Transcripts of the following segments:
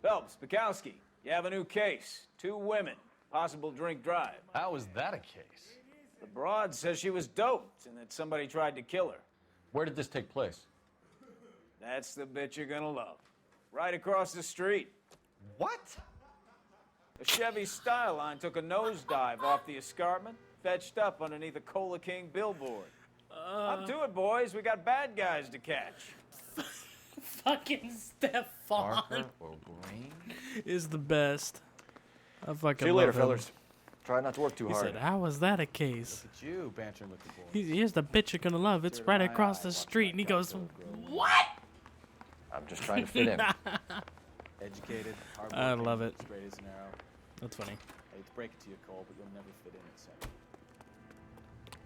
Phelps, Bukowski, you have a new case. 2 women, possible drink drive. How is that a case? The broad says she was doped and that somebody tried to kill her. Where did this take place? That's the bit you're gonna love. Right across the street. What? A Chevy Styline took a nosedive off the escarpment, fetched up underneath a Cola King billboard. Up to it, boys. We got bad guys to catch. Fucking Stefan is the best. I fucking See you later, love him. fellas. Try not to work too He hard. said, how was that a case? It's you, bantering with the boys. Here's the bitch you're gonna love. It's right across the street. And he goes, what? I'm just trying to fit in. Educated, I love it. straight as an arrow. That's funny. I hate to break it to you, Cole, but you'll never fit in at second.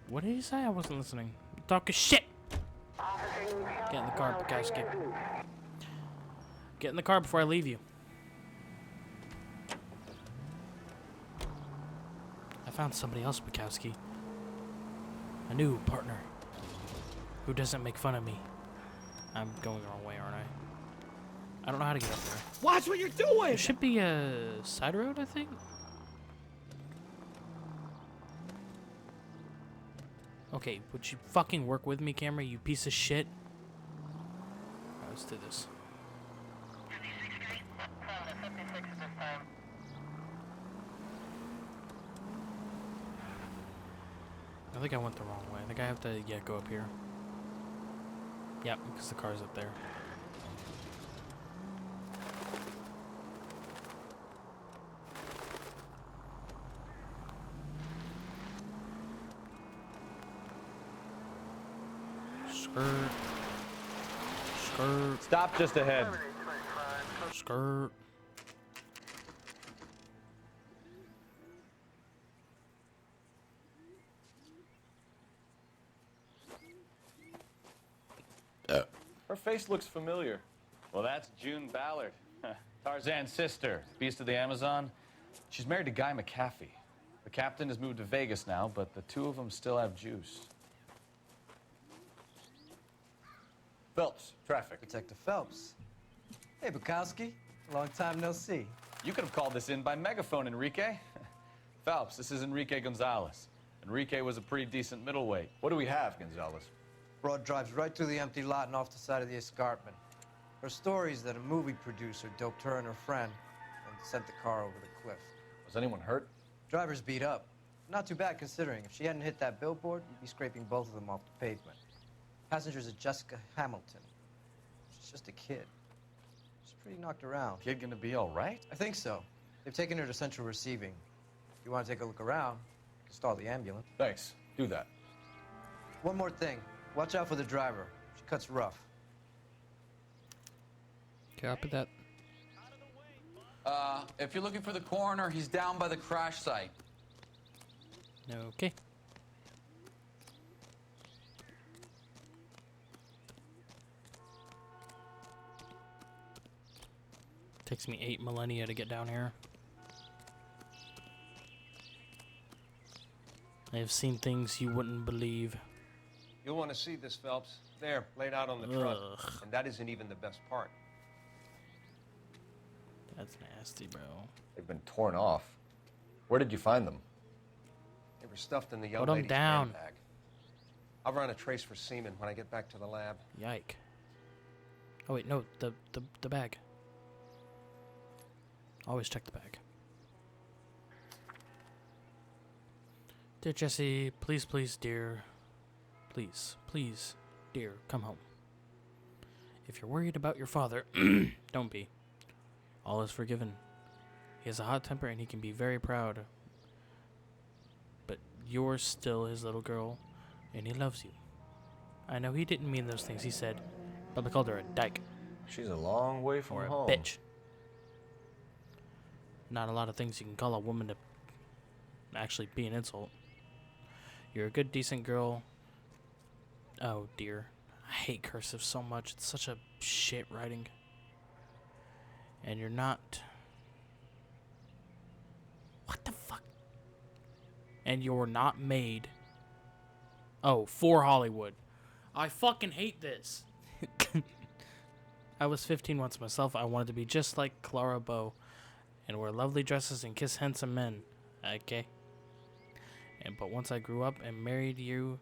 What did he say? I wasn't listening. Talking shit. Get in the car, guys. Get in the car before I leave you. I found somebody else, Bukowski. A new partner who doesn't make fun of me. I'm going the wrong way, aren't I? I don't know how to get up there. Watch what you're doing! There should be a side road, I think. Okay, would you fucking work with me, camera, you piece of shit? Alright, let's do this. I think I went the wrong way. I think I have to, go up here. Yep, because the car's up there. Skirt. Skirt. Stop just ahead. Skirt. Her face looks familiar. Well, that's June Ballard, Tarzan's sister, beast of the Amazon. She's married to Guy McAfee. The captain has moved to Vegas now, but the 2 of them still have juice. Phelps, traffic. Detective Phelps. Hey, Bukowski. Long time no see. You could have called this in by megaphone, Enrique. Phelps, this is Enrique Gonzalez. Enrique was a pretty decent middleweight. What do we have, Gonzalez? Broad drives right through the empty lot and off the side of the escarpment. Her story is that a movie producer doped her and her friend and sent the car over the cliff. Was anyone hurt? Driver's beat up. Not too bad considering. If she hadn't hit that billboard, you'd be scraping both of them off the pavement. Passenger's is Jessica Hamilton. She's just a kid. She's pretty knocked around. Kid gonna be all right? I think so. They've taken her to central receiving. If you want to take a look around, you can stall the ambulance. Thanks. Do that. One more thing. Watch out for the driver. She cuts rough. Copy that. If you're looking for the coroner, he's down by the crash site. Okay. Takes me 8 millennia to get down here. I have seen things you wouldn't believe. You'll want to see this, Phelps. There, laid out on the truck. Ugh. And that isn't even the best part. That's nasty, bro. They've been torn off. Where did you find them? They were stuffed in the young Put 'em lady's down. handbag. I'll run a trace for semen when I get back to the lab. Yike. Oh wait, no, the bag. Always check the bag. Dear Jesse, please, please, dear. Please, please, dear, come home. If you're worried about your father, don't be. All is forgiven. He has a hot temper and he can be very proud. But you're still his little girl, and he loves you. I know he didn't mean those things he said, but I called her a dyke. She's a long way from Or a home. bitch. Not a lot of things you can call a woman to actually be an insult. You're a good, decent girl. Oh, dear. I hate cursive so much. It's such a shit writing. And you're not... What the fuck? And you're not made... Oh, for Hollywood. I fucking hate this. I was 15 once myself. I wanted to be just like Clara Bow and wear lovely dresses and kiss handsome men. Okay. But once I grew up and married your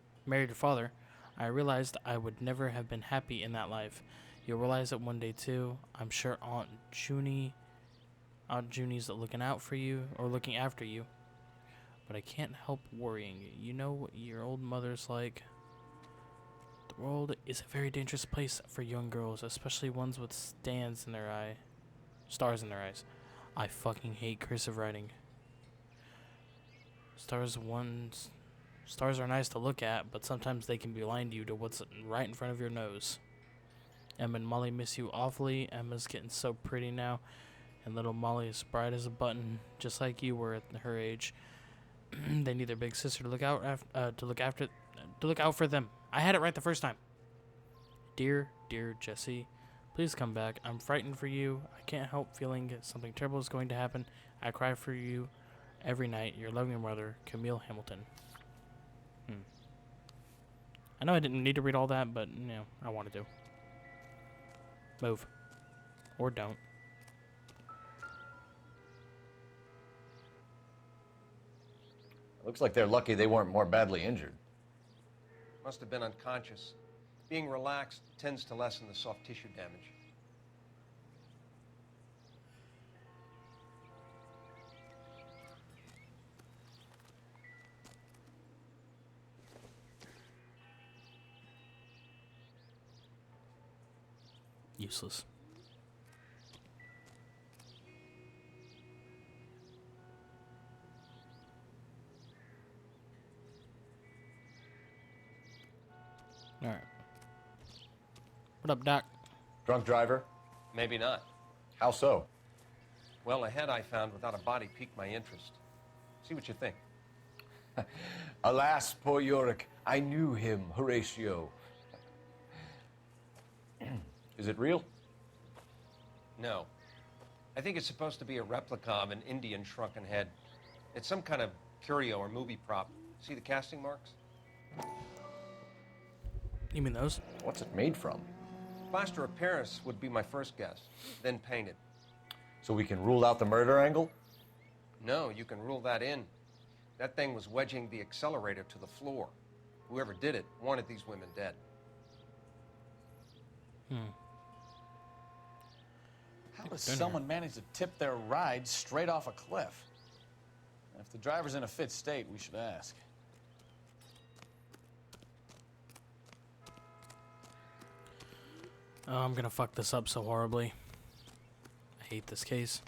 father, I realized I would never have been happy in that life. You'll realize it one day too. I'm sure Aunt Junie's looking out for you or looking after you. But I can't help worrying. You know what your old mother's like. The world is a very dangerous place for young girls, especially ones with stars in their eyes. I fucking hate cursive writing. Stars are nice to look at, but sometimes they can blind you to what's right in front of your nose. Emma and Molly miss you awfully. Emma's getting so pretty now, and little Molly is bright as a button, just like you were at her age. They need their big sister to look out for them. I had it right the first time. Dear Jessie, please come back. I'm frightened for you. I can't help feeling something terrible is going to happen. I cry for you every night. Your loving mother, Camille Hamilton. I know I didn't need to read all that, but I wanted to. Move. Or don't. Looks like they're lucky they weren't more badly injured. Must have been unconscious. Being relaxed tends to lessen the soft tissue damage. Useless. Alright. What up, Doc? Drunk driver? Maybe not. How so? Well, a head I found without a body piqued my interest. See what you think. Alas, poor Yorick. I knew him, Horatio. Is it real? No. I think it's supposed to be a replica of an Indian shrunken head. It's some kind of curio or movie prop. See the casting marks? You mean those? What's it made from? Plaster of Paris would be my first guess, then painted. So we can rule out the murder angle? No, you can rule that in. That thing was wedging the accelerator to the floor. Whoever did it wanted these women dead. How does someone manage to tip their ride straight off a cliff? If the driver's in a fit state, we should ask. Oh, I'm gonna fuck this up so horribly. I hate this case.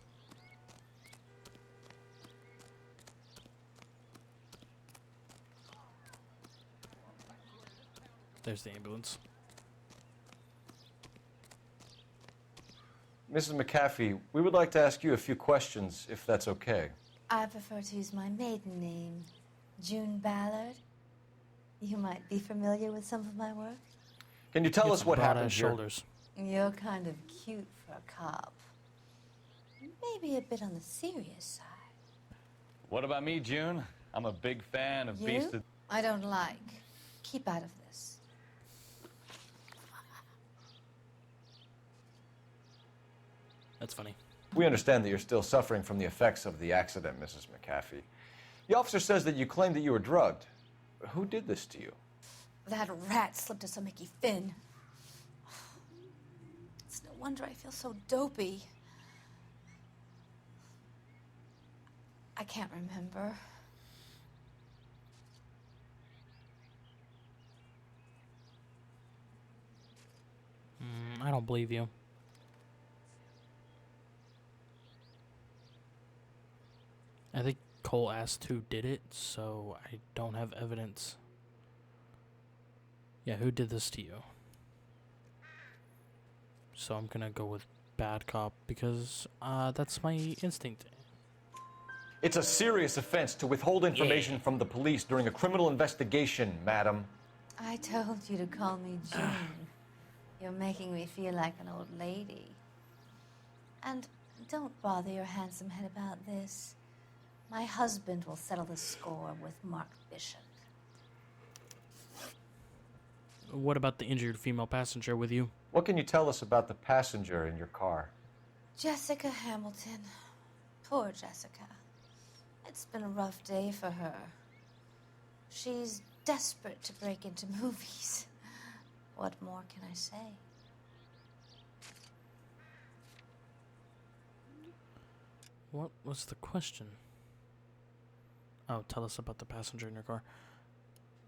There's the ambulance. Mrs. McAfee, we would like to ask you a few questions, if that's okay. I prefer to use my maiden name, June Ballard. You might be familiar with some of my work. Can you tell us what happened here? Shoulders. You're kind of cute for a cop. Maybe a bit on the serious side. What about me, June? I'm a big fan of Beast You? of... I don't like. Keep out of this. That's funny. We understand that you're still suffering from the effects of the accident, Mrs. McAfee. The officer says that you claimed that you were drugged. Who did this to you? That rat slipped us a Mickey Finn. It's no wonder I feel so dopey. I can't remember. I don't believe you. I think Cole asked who did it, so I don't have evidence. Yeah, who did this to you? So I'm gonna go with bad cop because that's my instinct. It's a serious offense to withhold information from the police during a criminal investigation, madam. I told you to call me June. You're making me feel like an old lady. And don't bother your handsome head about this. My husband will settle the score with Mark Bishop. What about the injured female passenger with you? What can you tell us about the passenger in your car? Jessica Hamilton. Poor Jessica. It's been a rough day for her. She's desperate to break into movies. What more can I say? What was the question? Oh, tell us about the passenger in your car.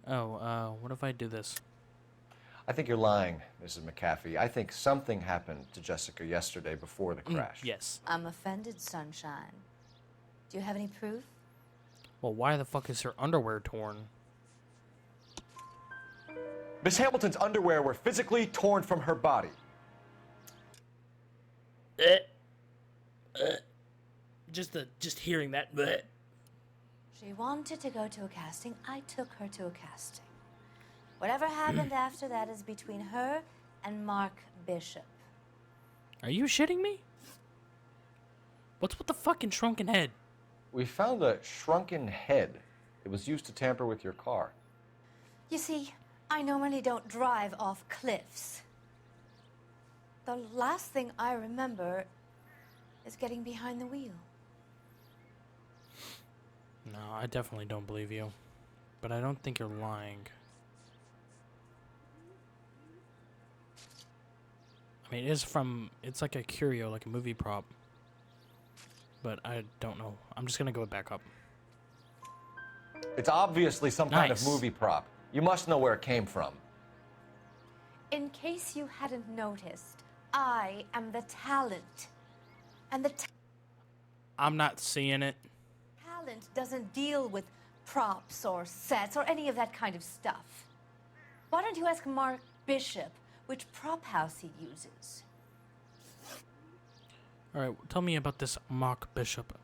Oh, what if I do this? I think you're lying, Mrs. McAfee. I think something happened to Jessica yesterday before the crash. Yes. I'm offended, Sunshine. Do you have any proof? Well, why the fuck is her underwear torn? Miss Hamilton's underwear were physically torn from her body. Just hearing that. She wanted to go to a casting. I took her to a casting. Whatever happened after that is between her and Mark Bishop. Are you shitting me? What's with the fucking shrunken head? We found a shrunken head. It was used to tamper with your car. You see, I normally don't drive off cliffs. The last thing I remember is getting behind the wheel. No, I definitely don't believe you. But I don't think you're lying. I mean, it's like a curio, like a movie prop. But I don't know. I'm just gonna go back up. It's obviously some kind of Nice. movie prop. You must know where it came from. In case you hadn't noticed, I am the talent. And the I'm not seeing it. talent doesn't deal with props or sets or any of that kind of stuff. Why don't you ask Mark Bishop which prop house he uses? Alright, tell me about this Mark Bishop.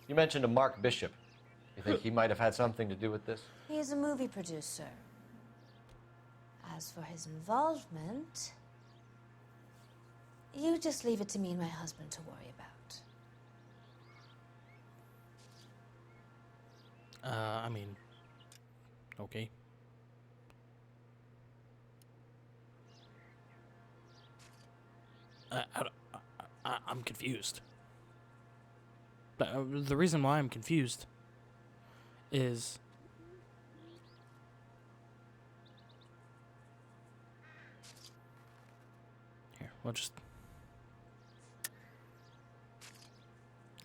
You mentioned a Mark Bishop. You think he might have had something to do with this? He is a movie producer. As for his involvement, you just leave it to me and my husband to worry about. I mean, okay. I'm confused. The reason why I'm confused is here. We'll just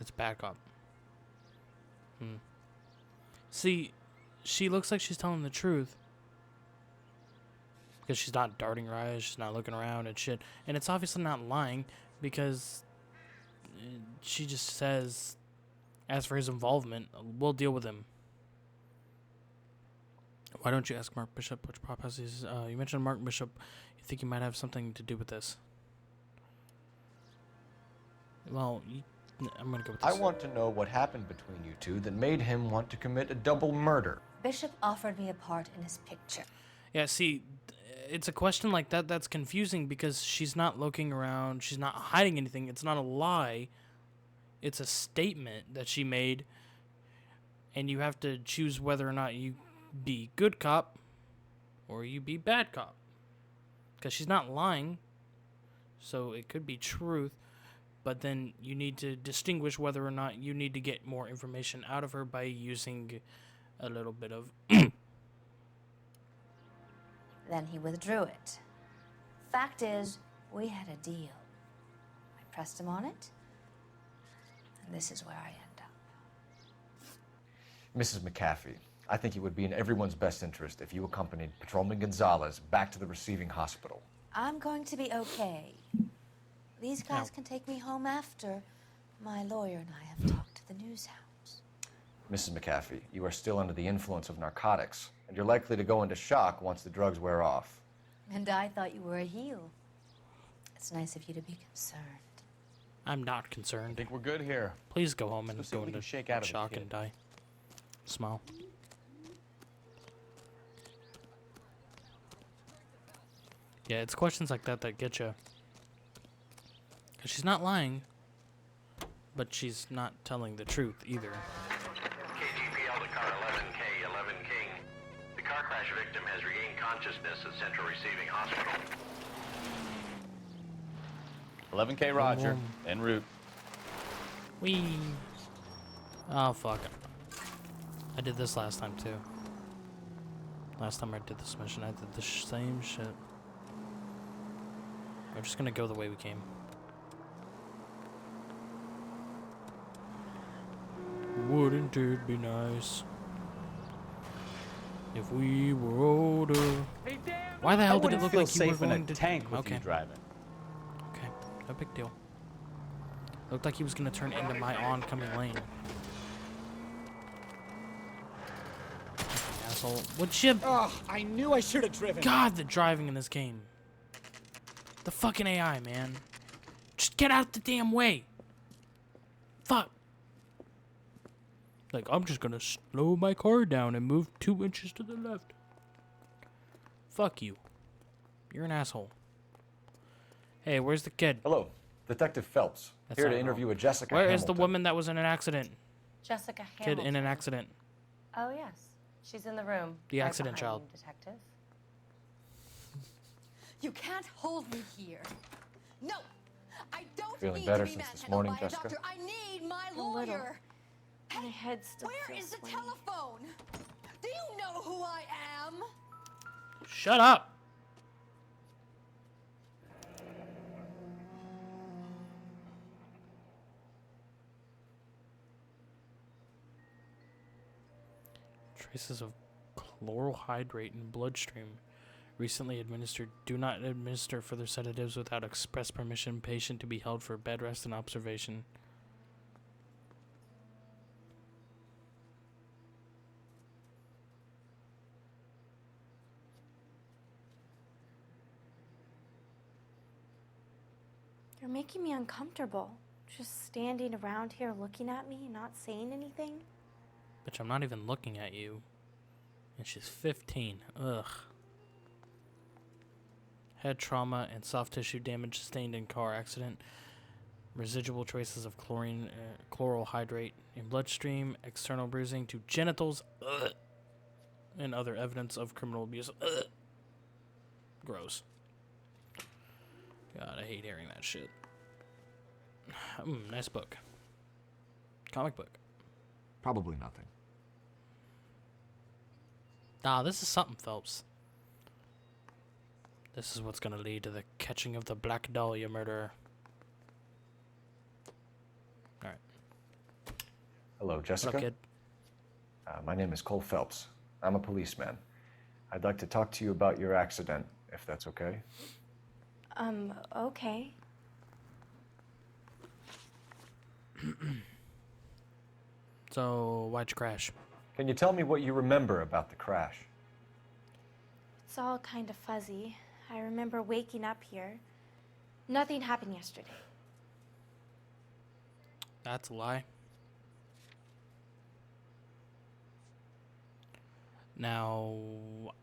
let's back up. See, she looks like she's telling the truth because she's not darting her eyes, she's not looking around and shit, and it's obviously not lying because she just says, as for his involvement, we'll deal with him. Why don't you ask Mark Bishop which prop house he's... you mentioned Mark Bishop. You think he might have something to do with this? Well, I'm going to go with this. I want to know what happened between you two that made him want to commit a double murder. Bishop offered me a part in his picture. Yeah, see, it's a question like that that's confusing because she's not looking around. She's not hiding anything. It's not a lie. It's a statement that she made. And you have to choose whether or not you be good cop or you be bad cop. Because she's not lying. So it could be truth. But then you need to distinguish whether or not you need to get more information out of her by using a little bit of... Then he withdrew it. Fact is, we had a deal. I pressed him on it, and this is where I end up. Mrs. McAfee, I think it would be in everyone's best interest if you accompanied Patrolman Gonzalez back to the receiving hospital. I'm going to be okay. These guys can take me home after. My lawyer and I have talked to the news hounds. Mrs. McAfee, you are still under the influence of narcotics, and you're likely to go into shock once the drugs wear off. And I thought you were a heel. It's nice of you to be concerned. I'm not I concerned. think we're good here. Please go home and Let's see go what we into can shake out of the shock kid. and die. Smile. Yeah, it's questions like that that get you. Because she's not lying, but she's not telling the truth either. KGPL to car 11K, 11 King. The car crash victim has regained consciousness at Central Receiving Hospital. 11K Roger, en route. Wee. Oh, fuck. I did this last time, too. Last time I did this mission, I did the same shit. We're just gonna go the way we came. Wouldn't it be nice if we were older? Why the hell did it look like you were going to tank with you driving? Okay, no big deal. Looked like he was gonna turn into my oncoming lane. Asshole. Would you? Oh, I knew I should have driven. God, the driving in this game. The fucking AI, man. Just get out the damn way. Fuck. Like, I'm just gonna slow my car down and move 2 inches to the left. Fuck you. You're an asshole. Hey, where's the kid? Hello, Detective Phelps. That's Here not to interview a Jessica Where is Hamilton. the woman that was in an accident? Jessica Kid Hamilton. in an accident. Oh, yes. She's in the room. The right accident behind child. you, Detective. You can't hold me here. No, I don't Feeling need better to be since this manhandled morning, by a Jessica? doctor. I need my A little. lawyer. My head still Where feels is the swimming. telephone? Do you know who I am? Shut up. Traces of chloral hydrate in bloodstream. Recently administered. Do not administer further sedatives without express permission. Patient to be held for bed rest and observation. You're making me uncomfortable. Just standing around here looking at me, not saying anything. Bitch, I'm not even looking at you. And she's 15. Ugh. Head trauma and soft tissue damage sustained in car accident. Residual traces of chloral hydrate in bloodstream. External bruising to genitals. Ugh. And other evidence of criminal abuse. Ugh. Gross. God, I hate hearing that shit. Nice book. Comic book. Probably nothing. Nah, this is something, Phelps. This is what's gonna lead to the catching of the Black Dahlia murderer. Alright. Hello, Jessica. What up, kid? My name is Cole Phelps. I'm a policeman. I'd like to talk to you about your accident, if that's okay. Okay. So, why'd you crash? Can you tell me what you remember about the crash? It's all kind of fuzzy. I remember waking up here. Nothing happened yesterday. That's a lie. Now,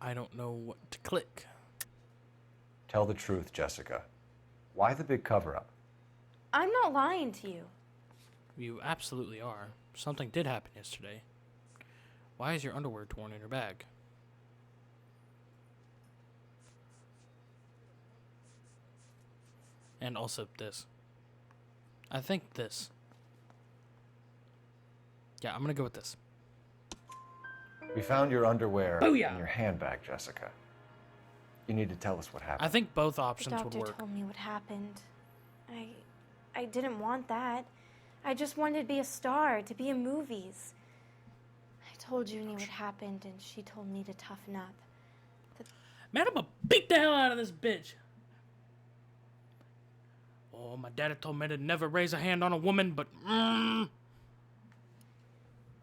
I don't know what to click. Tell the truth, Jessica. Why the big cover-up? I'm not lying to you. You absolutely are. Something did happen yesterday. Why is your underwear torn in your bag? And also this. I think this. Yeah, I'm gonna go with this. We found your underwear Booyah! in your handbag, Jessica. You need to tell us what happened. I think both The options would doctor work. told me what happened. I didn't want that. I just wanted to be a star, to be in movies. I told Junie what happened, and she told me to toughen up. Man, I'm gonna beat the hell out of this bitch. Oh, my daddy told me to never raise a hand on a woman, but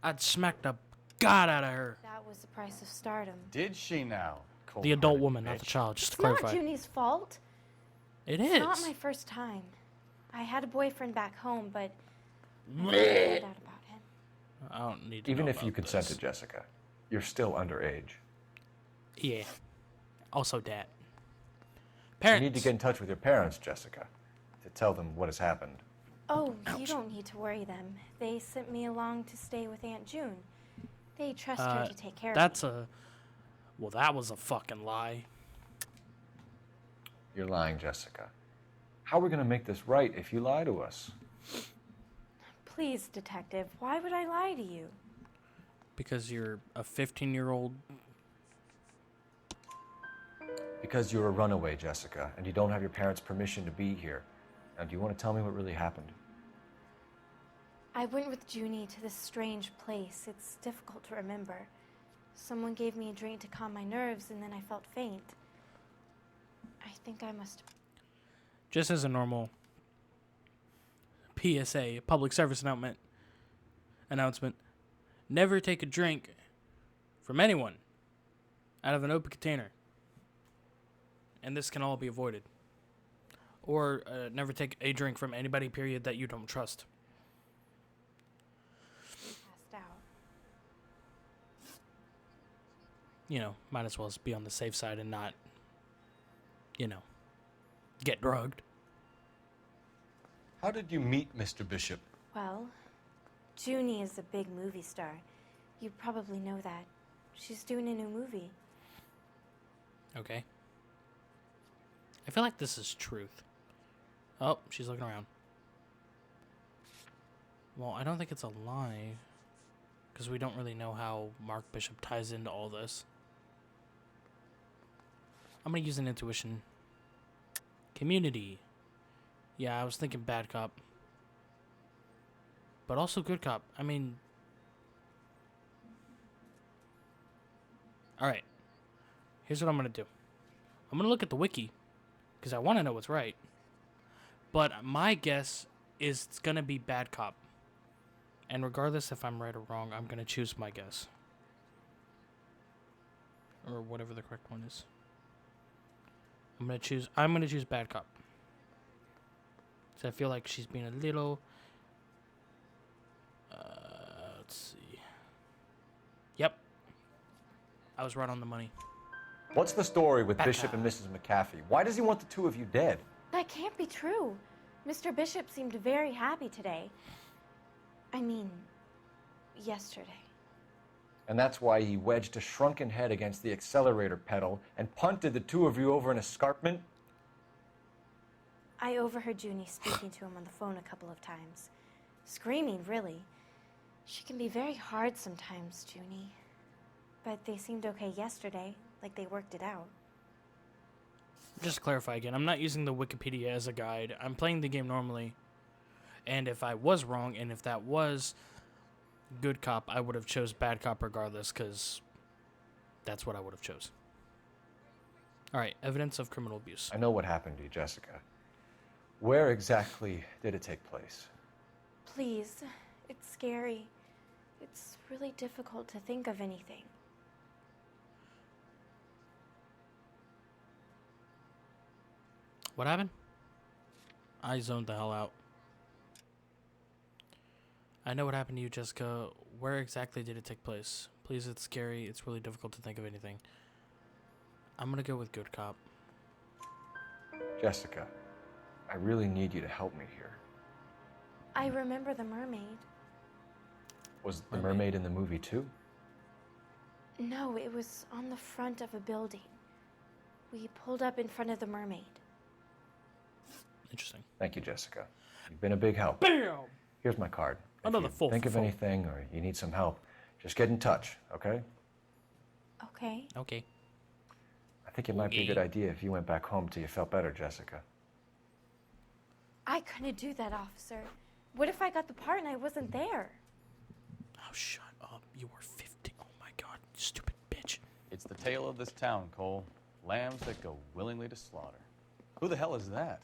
I'd smack the god out of her. That was the price of stardom. Did she now? The adult woman, not the child, just to It's not clarify. Junie's fault. It It's is. not my first time. I had a boyfriend back home, but I found out about him. I don't need to Even know if you about consented, this. Jessica, you're still underage. Yeah. Also, dad. You Parents. need to get in touch with your parents, Jessica, to tell them what has happened. Oh, you don't need to worry them. They sent me along to stay with Aunt June. They trust her to take care of me. That's a... Well, that was a fucking lie. You're lying, Jessica. How are we going to make this right if you lie to us? Please, detective, why would I lie to you? Because you're a 15-year-old. Because you're a runaway, Jessica, and you don't have your parents' permission to be here. Now, do you want to tell me what really happened? I went with Junie to this strange place. It's difficult to remember. Someone gave me a drink to calm my nerves, and then I felt faint. I think I must... Just as a normal PSA, public service announcement, never take a drink from anyone out of an open container. And this can all be avoided. Or never take a drink from anybody, period, that you don't trust. Passed out. You know, might as well be on the safe side and not, you know, get drugged. How did you meet Mr. Bishop? Well, Junie is a big movie star. You probably know that. She's doing a new movie. Okay. I feel like this is truth. Oh, she's looking around. Well, I don't think it's a lie. Because we don't really know how Mark Bishop ties into all this. I'm going to use an intuition. Community. Yeah, I was thinking bad cop. But also good cop. I mean... Alright. Here's what I'm going to do. I'm going to look at the wiki. Because I want to know what's right. But my guess is it's going to be bad cop. And regardless if I'm right or wrong, I'm going to choose my guess. Or whatever the correct one is. I'm going to choose bad cop. So I feel like she's being a little... let's see. Yep. I was right on the money. What's the story with Bad Bishop cop. and Mrs. McAfee? Why does he want the two of you dead? That can't be true. Mr. Bishop seemed very happy today. I mean, yesterday. And that's why he wedged a shrunken head against the accelerator pedal and punted the two of you over an escarpment? I overheard Junie speaking to him on the phone a couple of times. Screaming, really. She can be very hard sometimes, Junie. But they seemed okay yesterday, like they worked it out. Just to clarify again, I'm not using the Wikipedia as a guide. I'm playing the game normally. And if I was wrong, and if that was good cop, I would have chose bad cop regardless, because that's what I would have chose. Alright, evidence of criminal abuse. I know what happened to you, Jessica. Where exactly did it take place? Please, it's scary. It's really difficult to think of anything. What happened? I zoned the hell out. I know what happened to you, Jessica. Where exactly did it take place? Please, it's scary. It's really difficult to think of anything. I'm gonna go with good cop. Jessica, I really need you to help me here. I remember the mermaid. Was the mermaid in the movie too? No, it was on the front of a building. We pulled up in front of the mermaid. Interesting. Thank you, Jessica. You've been a big help. BAM! Here's my card. Another If you full. think of anything or you need some help, just get in touch, okay? Okay. Okay. I think it might be a good idea if you went back home till you felt better, Jessica. I couldn't do that, officer. What if I got the part and I wasn't there? Oh, shut up. You were 50. Oh, my God. Stupid bitch. It's the tale of this town, Cole. Lambs that go willingly to slaughter. Who the hell is that?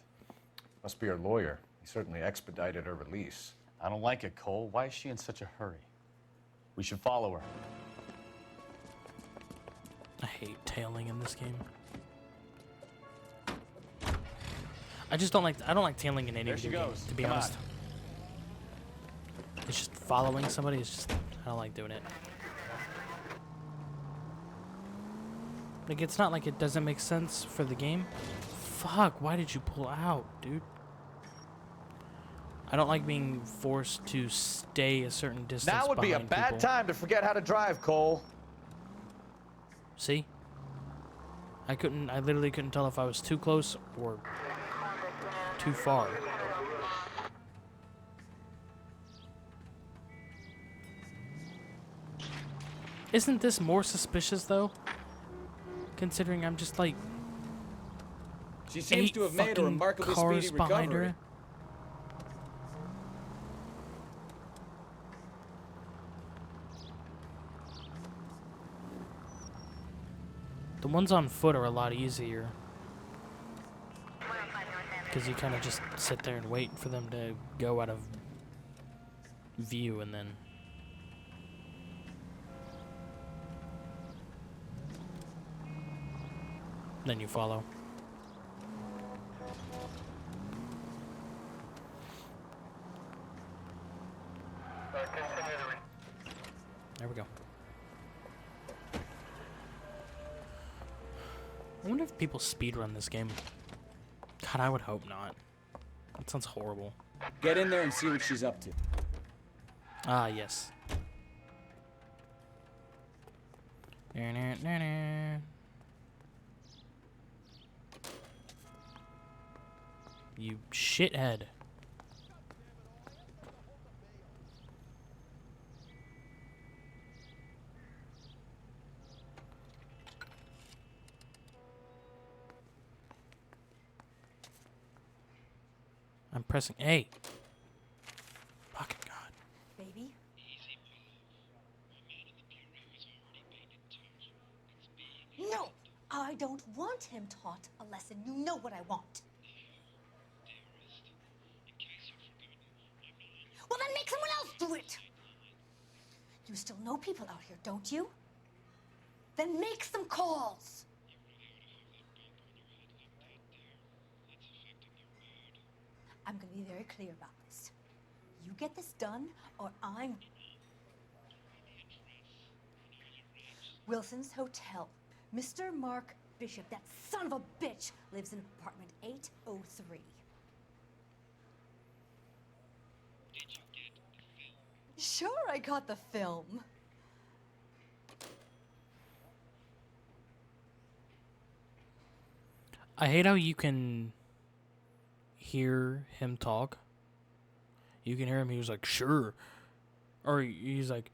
Must be her lawyer. He certainly expedited her release. I don't like it, Cole. Why is she in such a hurry? We should follow her. I hate tailing in this game. I don't like tailing in any There she video game, goes. to be Come honest. on. It's just following somebody. It's just, I don't like doing it. Like, it's not like it doesn't make sense for the game. Fuck, why did you pull out, dude? I don't like being forced to stay a certain distance Now would be a behind bad people. time to forget how to drive, Cole. See? I literally couldn't tell if I was too close or too far. Isn't this more suspicious, though? Considering I'm just like She seems 8 to have made a fucking remarkably cars speedy behind recovery. her. The ones on foot are a lot easier. Because you kind of just sit there and wait for them to go out of view and then you follow. There we go. I wonder if people speedrun this game. God, I would hope not. That sounds horrible. Get in there and see what she's up to. Ah, yes. You shithead. I'm pressing A. Fucking God. Baby? No! I don't want him taught a lesson. You know what I want. Well, then make someone else do it! You still know people out here, don't you? Then make some calls! I'm gonna be very clear about this. You get this done, or I'm... Wilson's Hotel. Mr. Mark Bishop, that son of a bitch, lives in apartment 803. Sure, I got the film. I hate how you can hear him talk. You can hear him, he was like, sure. Or he's like,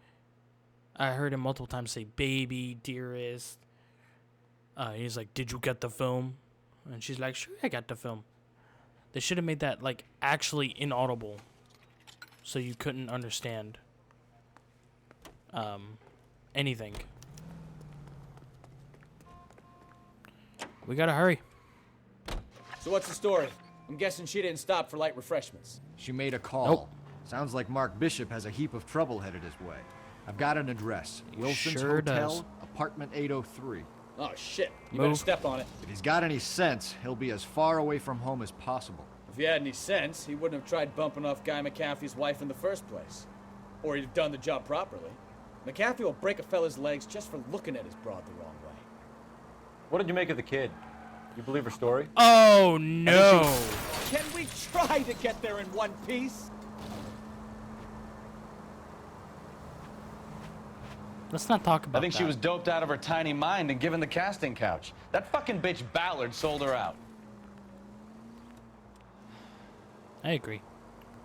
I heard him multiple times say, baby, dearest. He's like, did you get the film? And she's like, sure, I got the film. They should have made that, like, actually inaudible. So you couldn't understand anything. We gotta hurry. So what's the story? I'm guessing she didn't stop for light refreshments. She made a call. Nope. Sounds like Mark Bishop has a heap of trouble headed his way. I've got an address. Wilson's sure Hotel, does. apartment 803. Oh, shit. You Move. better step on it. If he's got any sense, he'll be as far away from home as possible. If he had any sense, he wouldn't have tried bumping off Guy McAfee's wife in the first place. Or he'd have done the job properly. McAfee will break a fella's legs just for looking at his broad the wrong way. What did you make of the kid? You believe her story? Oh, no. Can we try to get there in one piece? Let's not talk about I think that. she was doped out of her tiny mind and given the casting couch. That fucking bitch Ballard sold her out. I agree.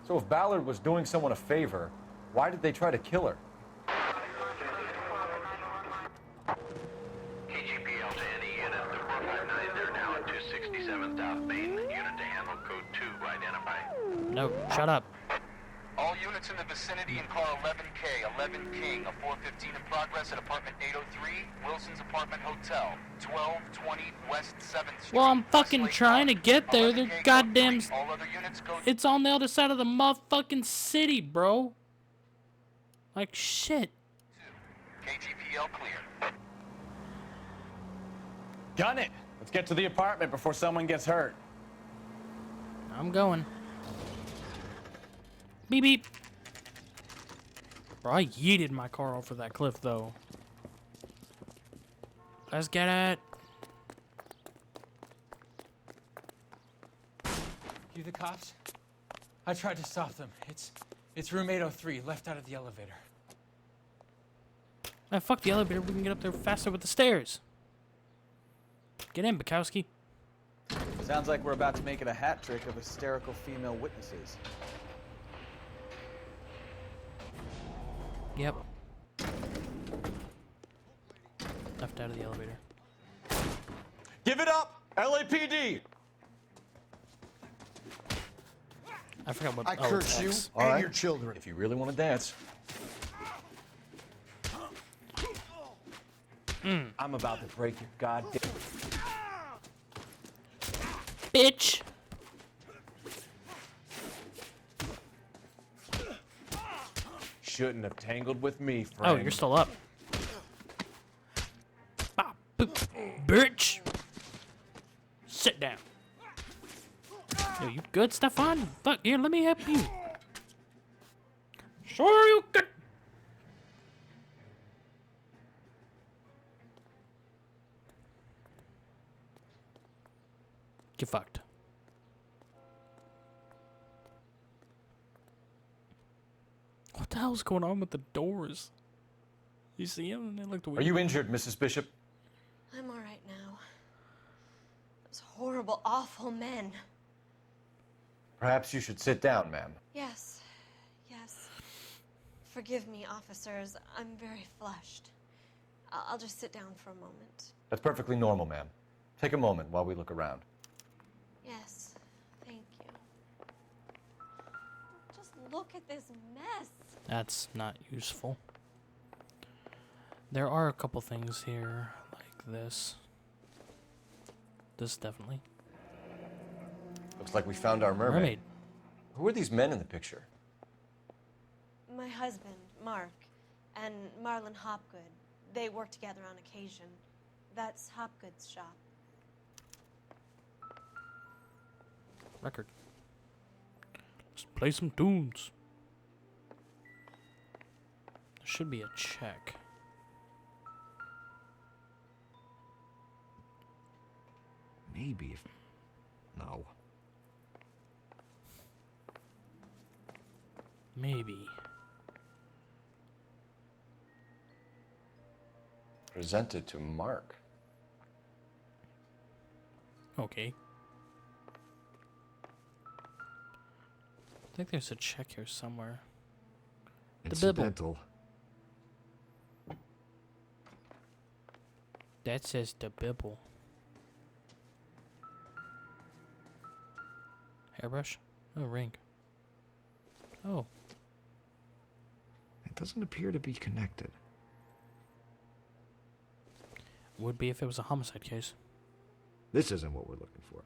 So if Ballard was doing someone a favor, why did they try to kill her? KGPL to any unit. The 459, they're now at 267th South Main. Unit to handle code 2, identify. No, shut up. All units in the vicinity in car 11K, 11 King, a 415 in progress at apartment 803, Wilson's Apartment Hotel, 1220 West 7th Street. Well, I'm fucking Westlake trying to Park. get there. 11K They're code goddamn... 3. All other units go... It's on the other side of the motherfucking city, bro. Like, shit. KGPL clear. Gun it. Let's get to the apartment before someone gets hurt. I'm going. Beep, beep. Bro, I yeeted my car off of that cliff, though. Let's get it. You the cops? I tried to stop them. It's room 803, left out of the elevator. Man, fuck the elevator. We can get up there faster with the stairs. Get in, Bukowski. Sounds like we're about to make it a hat trick of hysterical female witnesses. Yep. Left out of the elevator. Give it up, LAPD! I forgot what. I oh, curse it's you X. and your children. If you really want to dance. I'm about to break your goddamn... Bitch! Shouldn't have tangled with me, friend. Oh, you're still up. Bop, boop. Bitch! Sit down. Yo, you good, Stefan? Fuck, here, let me help you. Sure you can. Get fucked. What the hell's going on with the doors? You see them? They look weird. Are you injured, Mrs. Bishop? I'm all right now. Those horrible, awful men. Perhaps you should sit down, ma'am. Yes, yes. Forgive me, officers. I'm very flushed. I'll just sit down for a moment. That's perfectly normal, ma'am. Take a moment while we look around. Yes, thank you. Just look at this mess. That's not useful. There are a couple things here, like this. This definitely. Looks like we found our mermaid. Who are these men in the picture? My husband, Mark, and Marlon Hopgood. They work together on occasion. That's Hopgood's shop. Record. Let's play some tunes. There should be a check. Maybe if... No. Maybe. Presented to Mark. Okay. I think there's a check here somewhere. The bibble. Incidental. That says the bibble. Hairbrush? Oh, ring. Oh. It doesn't appear to be connected. Would be if it was a homicide case. This isn't what we're looking for.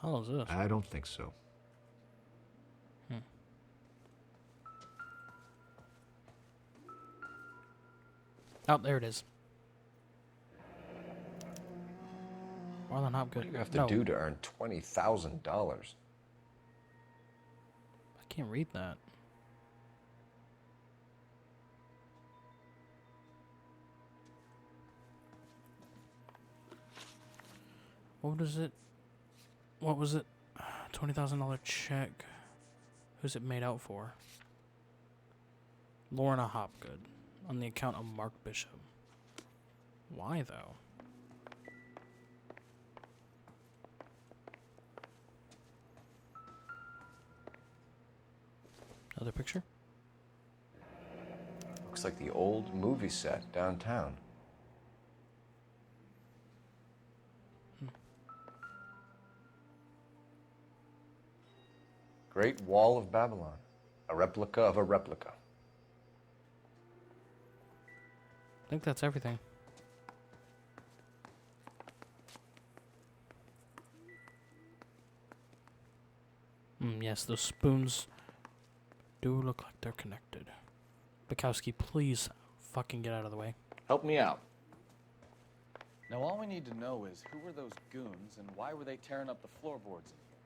How is this? I don't think so. Oh, there it is. Marlon Hopgood. What do you have to do to earn $20,000? I can't read that. What is it? What was it? $20,000 check. Who's it made out for? Lorna Hopgood. On the account of Mark Bishop. Why, though? Another picture? Looks like the old movie set downtown. Great Wall of Babylon. A replica of a replica. I think that's everything. Yes, those spoons do look like they're connected. Bukowski, please fucking get out of the way. Help me out. Now all we need to know is who were those goons and why were they tearing up the floorboards in here?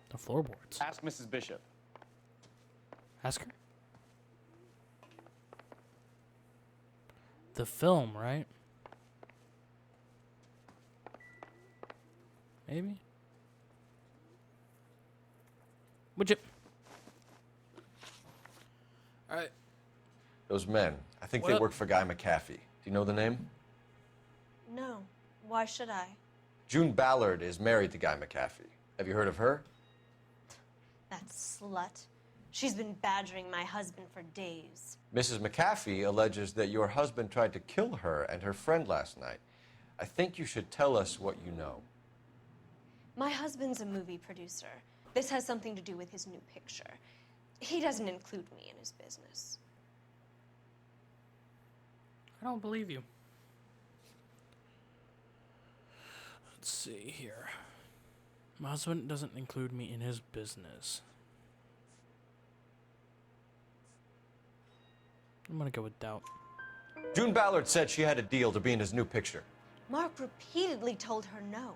The floorboards? Ask Mrs. Bishop. Ask her. The film, right? Maybe? Would you? All right. Those men, I think What they up? work for Guy McAfee. Do you know the name? No. Why should I? June Ballard is married to Guy McAfee. Have you heard of her? That slut. She's been badgering my husband for days. Mrs. McAfee alleges that your husband tried to kill her and her friend last night. I think you should tell us what you know. My husband's a movie producer. This has something to do with his new picture. He doesn't include me in his business. I don't believe you. Let's see here. My husband doesn't include me in his business. I'm gonna go with doubt. June Ballard said she had a deal to be in his new picture. Mark repeatedly told her no.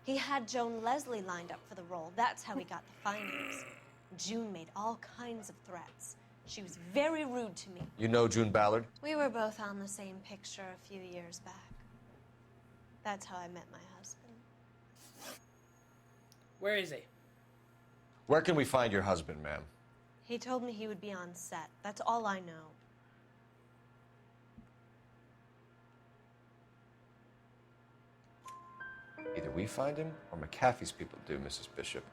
He had Joan Leslie lined up for the role. That's how he got the findings. June made all kinds of threats. She was very rude to me. You know June Ballard? We were both on the same picture a few years back. That's how I met my husband. Where is he? Where can we find your husband, ma'am? He told me he would be on set. That's all I know. Either we find him or McAfee's people do, Mrs. Bishop.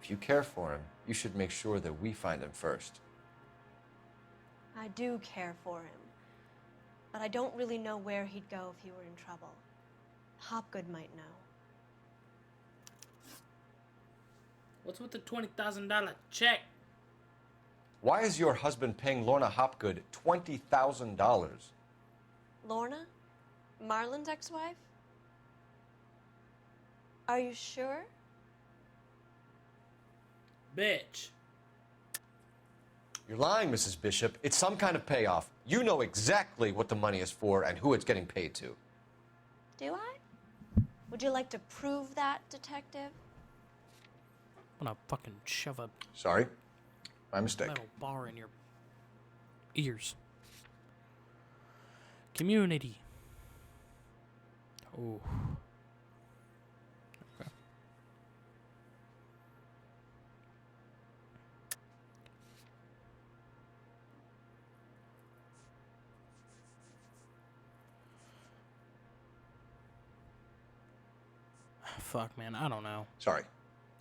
If you care for him, you should make sure that we find him first. I do care for him. But I don't really know where he'd go if he were in trouble. Hopgood might know. What's with the $20,000 check? Why is your husband paying Lorna Hopgood $20,000? Lorna? Marlon's ex-wife? Are you sure? Bitch. You're lying, Mrs. Bishop. It's some kind of payoff. You know exactly what the money is for and who it's getting paid to. Do I? Would you like to prove that, detective? I'm gonna fucking shove a Sorry. My mistake. metal bar in your ears. Community. Oh. Okay. Fuck, man. I don't know. Sorry.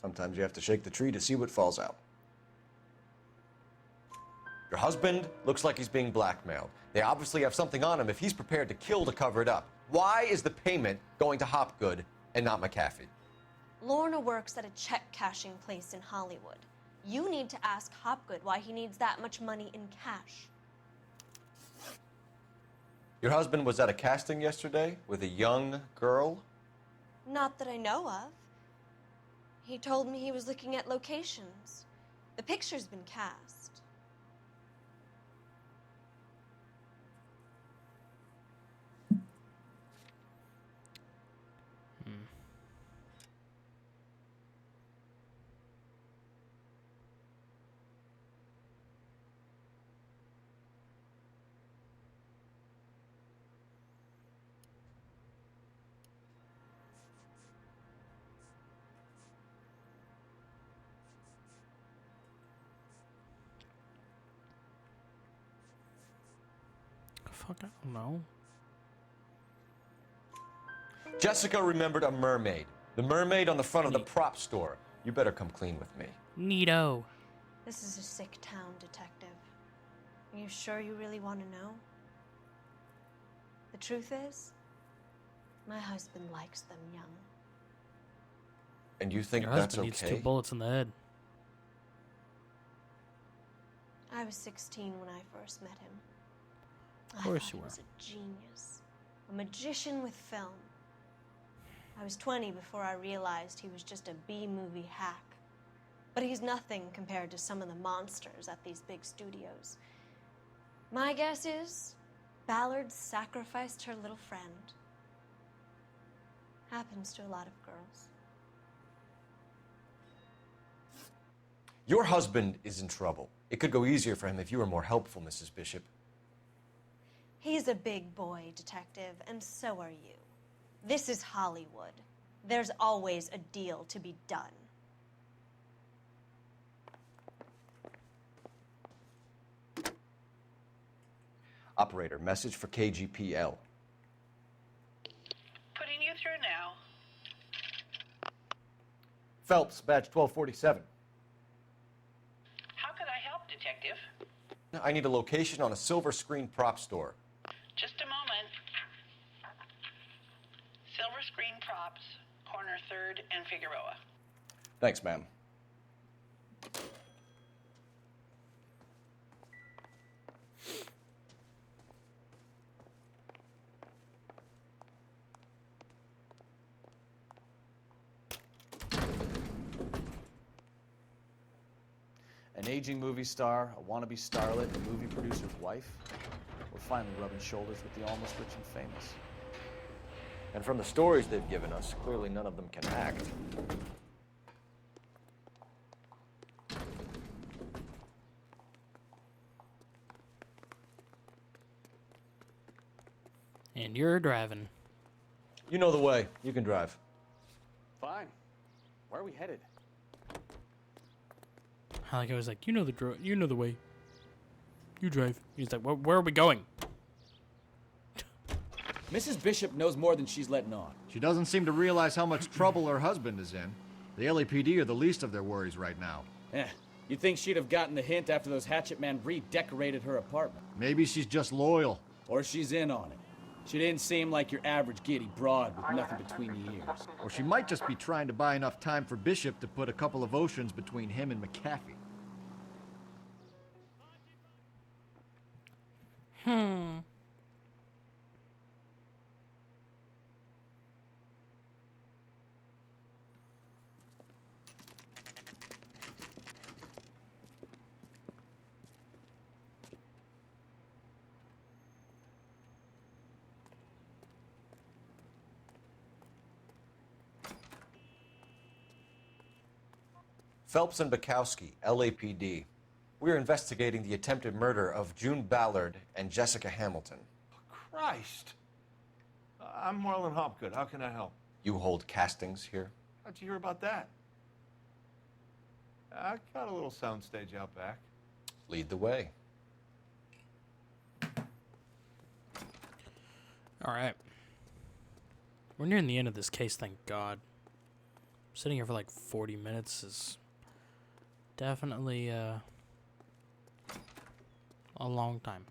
Sometimes you have to shake the tree to see what falls out. Your husband looks like he's being blackmailed. They obviously have something on him if he's prepared to kill to cover it up. Why is the payment going to Hopgood and not McAfee? Lorna works at a check-cashing place in Hollywood. You need to ask Hopgood why he needs that much money in cash. Your husband was at a casting yesterday with a young girl? Not that I know of. He told me he was looking at locations. The picture's been cast. Fuck, I don't know. Jessica remembered a mermaid. The mermaid on the front of the prop store. You better come clean with me. Neato. This is a sick town, detective. Are you sure you really want to know? The truth is, my husband likes them young. And you think Your that's husband needs okay? 2 bullets in the head. I was 16 when I first met him. Of course I thought you he were. was a genius, a magician with film. I was 20 before I realized he was just a B-movie hack. But he's nothing compared to some of the monsters at these big studios. My guess is Ballard sacrificed her little friend. Happens to a lot of girls. Your husband is in trouble. It could go easier for him if you were more helpful, Mrs. Bishop. He's a big boy, detective, and so are you. This is Hollywood. There's always a deal to be done. Operator, message for KGPL. Putting you through now. Phelps, badge 1247. How could I help, Detective? I need a location on a silver screen prop store. Just a moment. Silver Screen Props, corner 3rd and Figueroa. Thanks, ma'am. An aging movie star, a wannabe starlet, a movie producer's wife. We're finally rubbing shoulders with the almost rich and famous. And from the stories they've given us, clearly none of them can act. And you're driving. You know the way. You can drive. Fine. Where are we headed? I like I was like, you know the way. You drive. He's like, where are we going? Mrs. Bishop knows more than she's letting on. She doesn't seem to realize how much trouble her husband is in. The LAPD are the least of their worries right now. You'd think she'd have gotten the hint after those hatchet men redecorated her apartment. Maybe she's just loyal. Or she's in on it. She didn't seem like your average giddy broad with nothing between the ears. Or she might just be trying to buy enough time for Bishop to put a couple of oceans between him and McAfee. Phelps and Bukowski, LAPD. We're investigating the attempted murder of June Ballard and Jessica Hamilton. Christ. I'm Marlon Hopgood. How can I help? You hold castings here? How'd you hear about that? I got a little soundstage out back. Lead the way. All right. We're nearing the end of this case, thank God. Sitting here for like 40 minutes is definitely a long time.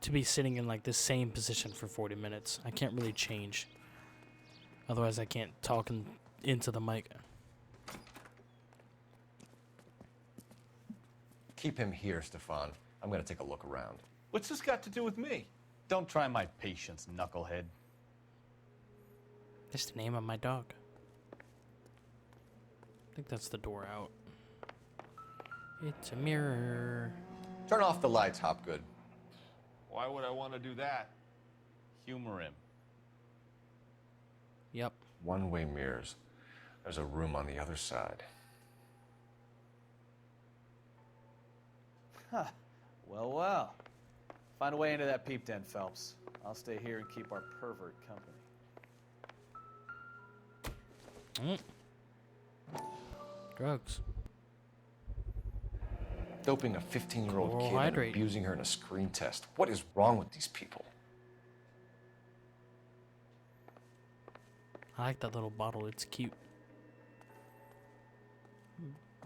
To be sitting in like the same position for 40 minutes. I can't really change. Otherwise I can't talk into the mic. Keep him here, Stefan. I'm gonna take a look around. What's this got to do with me? Don't try my patience, knucklehead. That's the name of my dog. I think that's the door out. It's a mirror. Turn off the lights, Hopgood. Why would I want to do that? Humor him. Yep. One-way mirrors. There's a room on the other side. Huh. Well, well. Find a way into that peep den, Phelps. I'll stay here and keep our pervert company. Drugs. Doping a 15-year-old Coral kid and hydrate. abusing her in a screen test. What is wrong with these people? I like that little bottle. It's cute.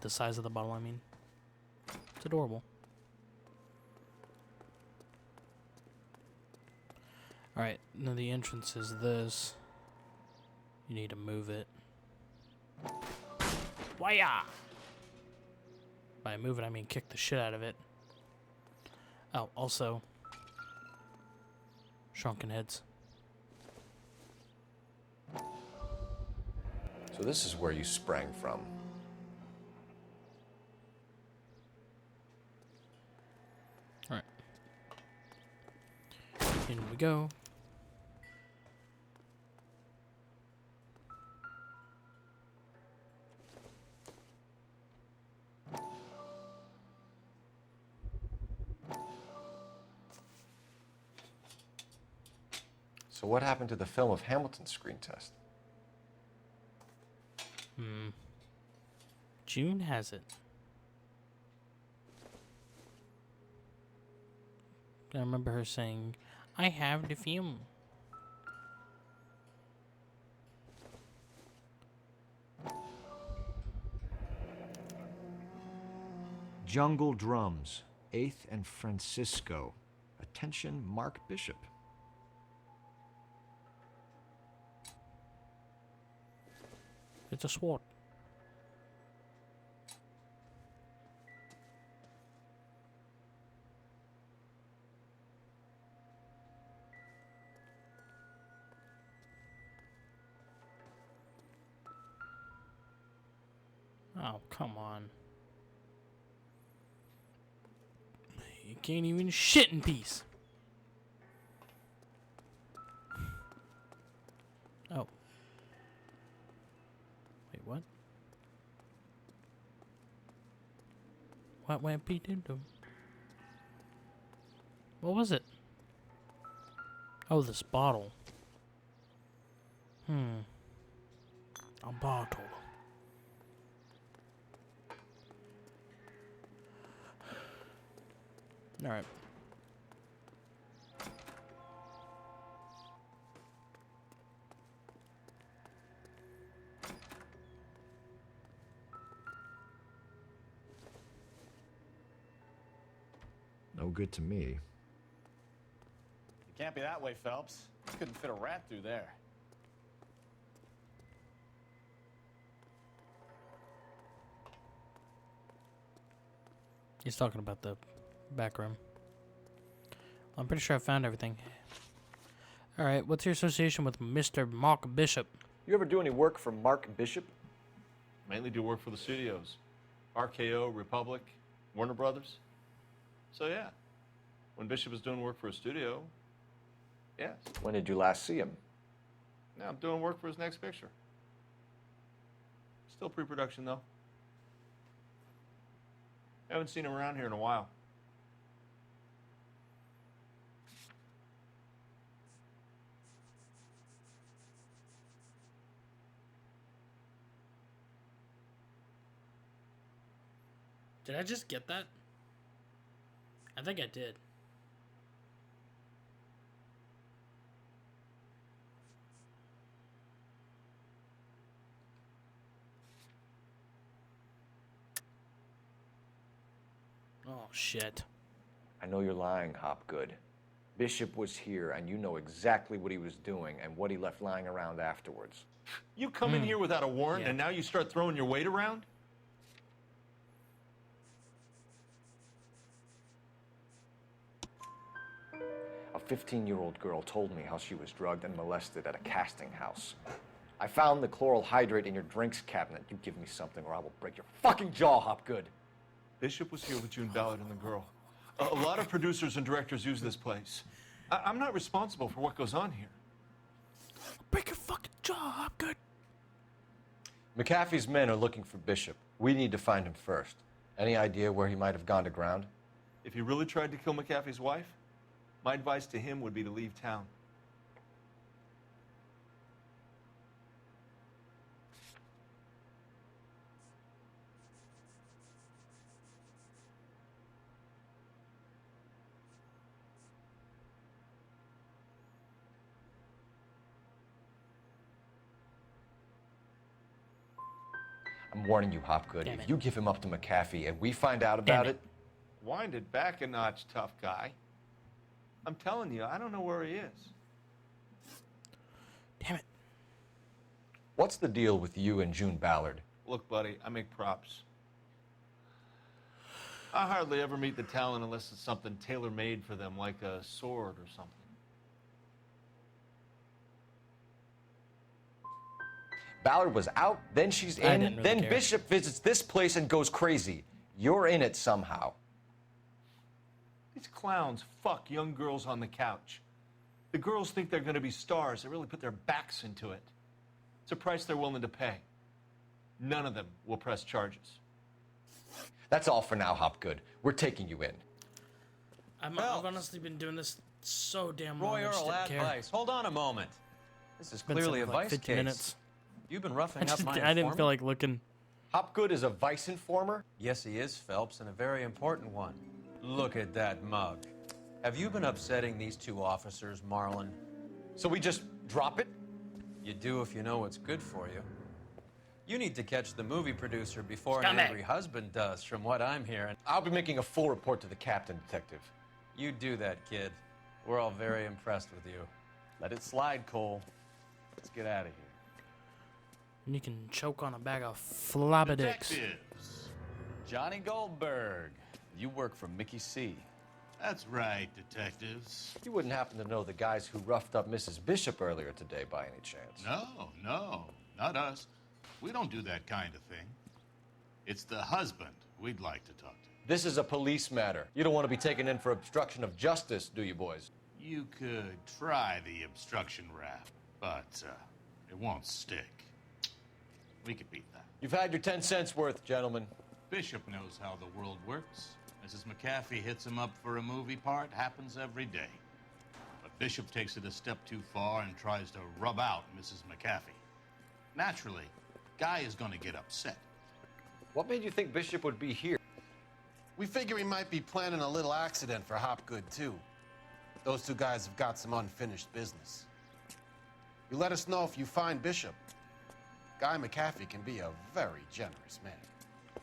The size of the bottle, I mean. It's adorable. Alright, now the entrance is this. You need to move it. Waya! By move it, I mean kick the shit out of it. Oh, also, shrunken heads. So this is where you sprang from. Alright. In we go. So what happened to the film of Hamilton's screen test? June has it. I remember her saying, I have the film. Jungle Drums, 8th and Francisco. Attention, Mark Bishop. It's a sword. Oh, come on. You can't even shit in peace. Oh. Wait, what? What went Pete into? What was it? Oh, this bottle. A bottle. All right. No good to me. It can't be that way, Phelps. You couldn't fit a rat through there. He's talking about the back room. I'm pretty sure I found everything. All right, what's your association with Mr. Mark Bishop? You ever do any work for Mark Bishop? Mainly do work for the studios. RKO, Republic, Warner Brothers. So yeah, when Bishop was doing work for a studio, yes. When did you last see him? Now I'm doing work for his next picture. Still pre-production though. Haven't seen him around here in a while. Did I just get that? I think I did. Oh, shit. I know you're lying, Hopgood. Bishop was here, and you know exactly what he was doing and what he left lying around afterwards. You come in here without a warrant, and now you start throwing your weight around? A 15-year-old girl told me how she was drugged and molested at a casting house. I found the chloral hydrate in your drinks cabinet. You give me something or I will break your fucking jaw, Hopgood. Bishop was here with June Ballard and the girl. A lot of producers and directors use this place. I'm not responsible for what goes on here. Break your fucking jaw, Hopgood. McAfee's men are looking for Bishop. We need to find him first. Any idea where he might have gone to ground? If he really tried to kill McAfee's wife, my advice to him would be to leave town. I'm warning you, Hopgood. If you give him up to McAfee and we find out about it... Wind it back a notch, tough guy. I'm telling you, I don't know where he is. Damn it. What's the deal with you and June Ballard? Look, buddy, I make props. I hardly ever meet the talent unless it's something tailor-made for them, like a sword or something. Ballard was out, then she's in, then Bishop visits this place and goes crazy. You're in it somehow. These clowns fuck young girls on the couch. The girls think they're going to be stars. They really put their backs into it. It's a price they're willing to pay. None of them will press charges. That's all for now, Hopgood. We're taking you in. I've honestly been doing this so damn long. Roy Earl, advice. Hold on a moment. This is clearly a vice case. Minutes. You've been roughing up my I didn't feel like looking. Hopgood is a vice informer? Yes, he is, Phelps, and a very important one. Look at that mug. Have you been upsetting these two officers, Marlon? So we just drop it? You do if you know what's good for you. You need to catch the movie producer before an Scumbag. angry husband does, from what I'm hearing. I'll be making a full report to the captain, Detective. You do that, kid. We're all very impressed with you. Let it slide, Cole. Let's get out of here. And you can choke on a bag of flabba dicks. Detectives. Johnny Goldberg. You work for Mickey C. That's right, detectives. You wouldn't happen to know the guys who roughed up Mrs. Bishop earlier today by any chance? No, not us. We don't do that kind of thing. It's the husband we'd like to talk to. This is a police matter. You don't want to be taken in for obstruction of justice, do you, boys? You could try the obstruction rap, but it won't stick. We could beat that. You've had your 10 cents worth, gentlemen. Bishop knows how the world works. Mrs. McAfee hits him up for a movie part, happens every day. But Bishop takes it a step too far and tries to rub out Mrs. McAfee. Naturally, Guy is going to get upset. What made you think Bishop would be here? We figure he might be planning a little accident for Hopgood, too. Those two guys have got some unfinished business. You let us know if you find Bishop. Guy McAfee can be a very generous man.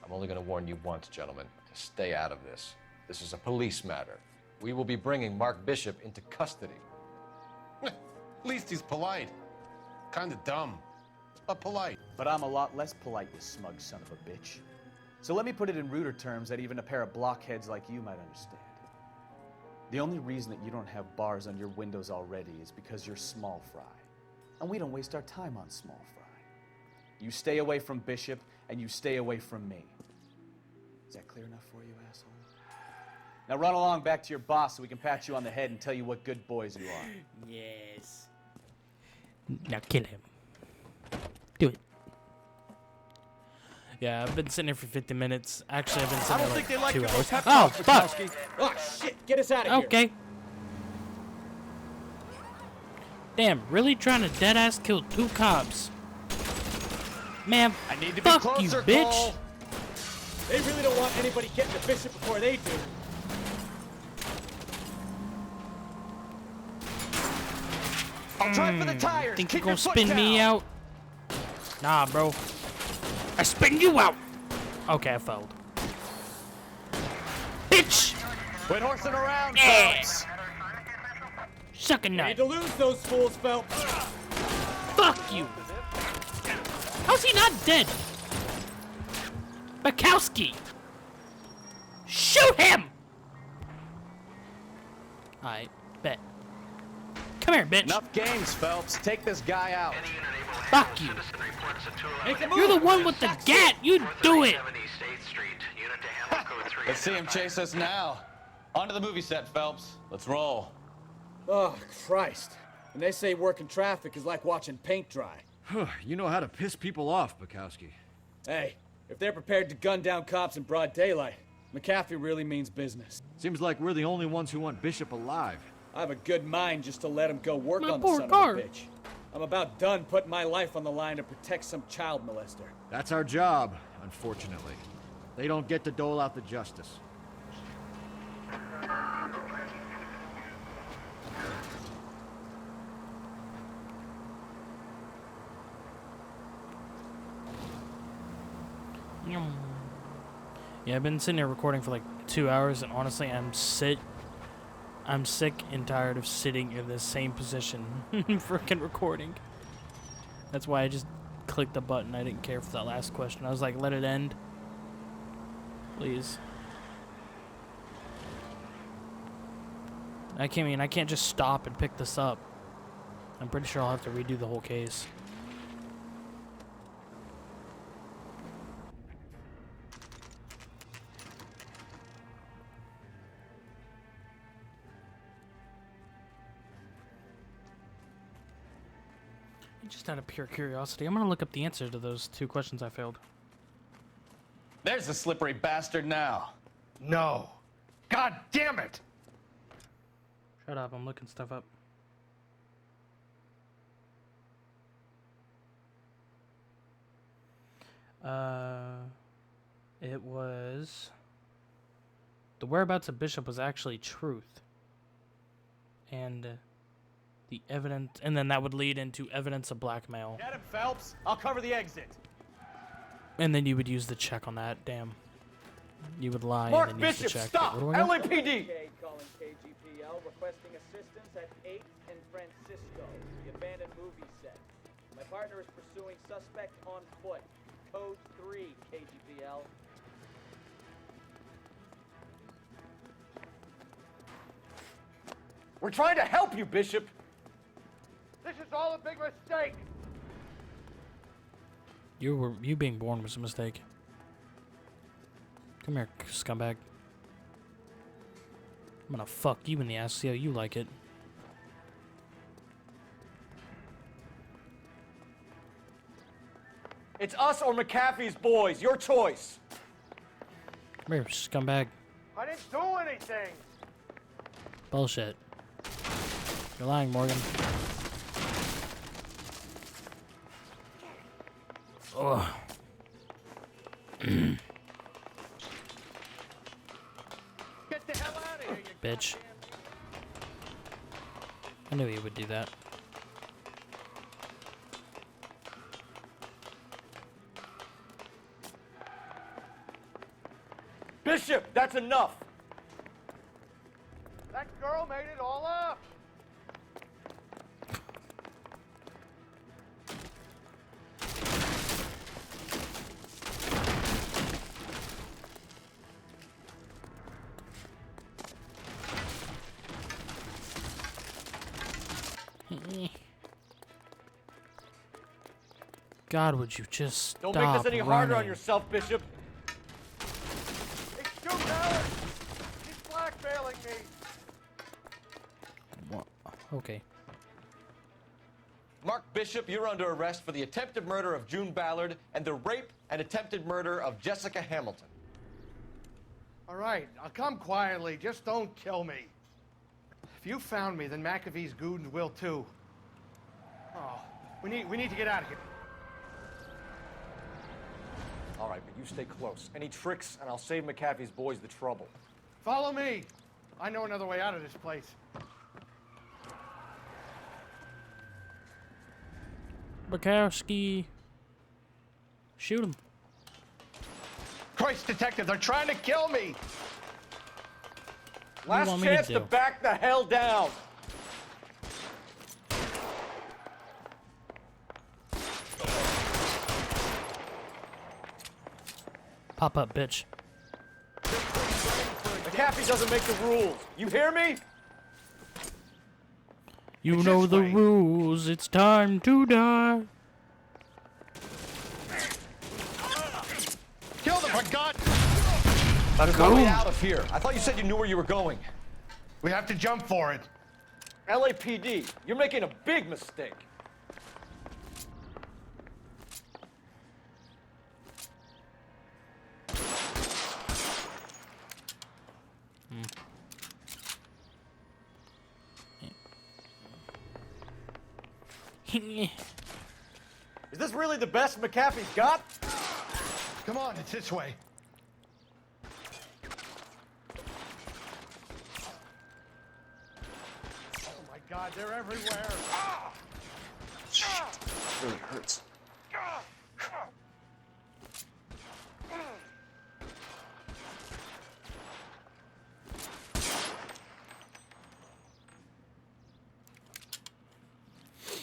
I'm only going to warn you once, gentlemen, to stay out of this. This is a police matter. We will be bringing Mark Bishop into custody. At least he's polite. Kind of dumb, but polite. But I'm a lot less polite, you smug son of a bitch. So let me put it in ruder terms that even a pair of blockheads like you might understand. The only reason that you don't have bars on your windows already is because you're small fry. And we don't waste our time on small fry. You stay away from Bishop, and you stay away from me. Is that clear enough for you, asshole? Now run along back to your boss so we can pat you on the head and tell you what good boys you are. Yes. Now kill him. Do it. Yeah, I've been sitting here for 50 minutes. Actually, I've been sitting here like 2 hours. Oh, fuck! Oh, shit! Get us out of here! Okay. Damn, really trying to deadass kill 2 cops? Man, I need to be fuck closer, you, bitch! Cole. They really don't want anybody getting to Bishop before they do. I'll try for the tires. Think Keep you're gonna your foot spin me down. out? Nah, bro. I spin you out! Okay, I failed. Bitch! Quit horsing around, Yeah. Phelps. Suck a You nut. need to lose those fools, Phelps. Fuck you! How's he not dead? Bukowski! Shoot him! Alright, bet. Come here, bitch. Enough games, Phelps. Take this guy out. Fuck you. Make a move. You're the one with the gat. You do it. Let's see him chase us now. Onto the movie set, Phelps. Let's roll. Oh, Christ. And they say working traffic is like watching paint dry. You know how to piss people off, Bukowski. Hey, if they're prepared to gun down cops in broad daylight, McAfee really means business. Seems like we're the only ones who want Bishop alive. I have a good mind just to let him go work My on the poor son car. of a bitch. I'm about done putting my life on the line to protect some child molester. That's our job, unfortunately. They don't get to dole out the justice. Yeah, I've been sitting here recording for like 2 hours, and honestly, I'm sick and tired of sitting in the same position, freaking recording. That's why I just clicked the button. I didn't care for that last question. I was like, let it end, please. I can't just stop and pick this up. I'm pretty sure I'll have to redo the whole case. Just out of pure curiosity, I'm gonna look up the answer to those 2 questions I failed. There's the slippery bastard now. No. God damn it! Shut up, I'm looking stuff up. It was... The whereabouts of Bishop was actually truth. And the evidence, and then that would lead into evidence of blackmail. Get him, Phelps. I'll cover the exit. And then you would use the check on that. Damn. You would lie Mark and then use the Bishop, check. stop! What do I got? LAPD! Calling KGPL, requesting assistance at 8th and Francisco, the abandoned movie set. My partner is pursuing suspect on foot. Code 3, KGPL. We're trying to help you, Bishop. This is all a big mistake. You being born was a mistake. Come here, scumbag. I'm gonna fuck you in the ass, see how you like it. It's us or McAfee's boys. Your choice. Come here, scumbag. I didn't do anything. Bullshit. You're lying, Morgan. Ugh. Get the hell out of here, you Bitch. I knew he would do that. Bishop, that's enough. That girl made it all up. God, would you just Don't stop make this any harder on running? yourself, Bishop. He's too bad. He's blackmailing me. What? Okay. Mark Bishop, you're under arrest for the attempted murder of June Ballard and the rape and attempted murder of Jessica Hamilton. All right, I'll come quietly. Just don't kill me. If you found me, then McAfee's goons will too. Oh, we need to get out of here. All right, but you stay close. Any tricks, and I'll save McAfee's boys the trouble. Follow me. I know another way out of this place. Bukowski. Shoot him. Christ, detective, they're trying to kill me. Last want me to chance to do? back the hell down. Pop up, bitch. McAfee doesn't make the rules. You hear me? You know the rules. It's time to die. Kill them, for God! There's no way out of here. I thought you said you knew where you were going. We have to jump for it. LAPD, you're making a big mistake. Is this really the best McAfee's got? Come on, it's this way. Oh my God, they're everywhere. It really hurts.